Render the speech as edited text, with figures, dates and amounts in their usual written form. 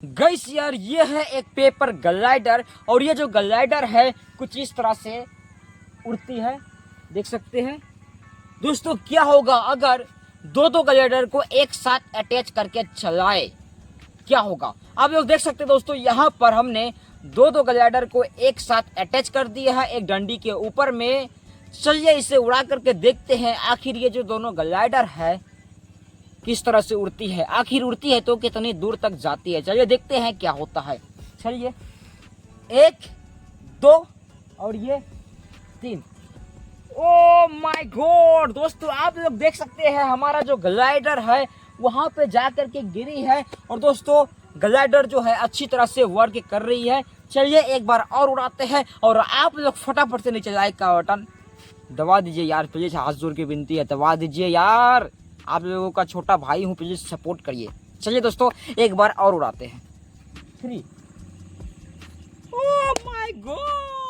Guys यार ये है एक पेपर ग्लाइडर और ये जो ग्लाइडर है कुछ इस तरह से उड़ती है, देख सकते हैं दोस्तों। क्या होगा अगर दो ग्लाइडर को एक साथ अटैच करके चलाए, क्या होगा आप लोग देख सकते हैं दोस्तों। यहाँ पर हमने दो ग्लाइडर को एक साथ अटैच कर दिया है एक डंडी के ऊपर में। चलिए इसे उड़ा करके देखते हैं आखिर ये जो दोनों ग्लाइडर है किस तरह से उड़ती है, आखिर उड़ती है तो कितनी दूर तक जाती है। चलिए देखते हैं क्या होता है। चलिए 1 2 और ये 3। ओ माय गॉड दोस्तों, आप लोग देख सकते हैं हमारा जो ग्लाइडर है वहां पे जाकर के गिरी है और दोस्तों ग्लाइडर जो है अच्छी तरह से वर्क कर रही है। चलिए एक बार और उड़ाते हैं और आप लोग फटाफट से नीचे लाइक का बटन दबा दीजिए यार, प्लीज हाथ जोड़ के विनती है, दबा दीजिए यार। आप लोगों का छोटा भाई हूँ, प्लीज सपोर्ट करिए। चलिए दोस्तों एक बार और उड़ाते हैं। 3। Oh my God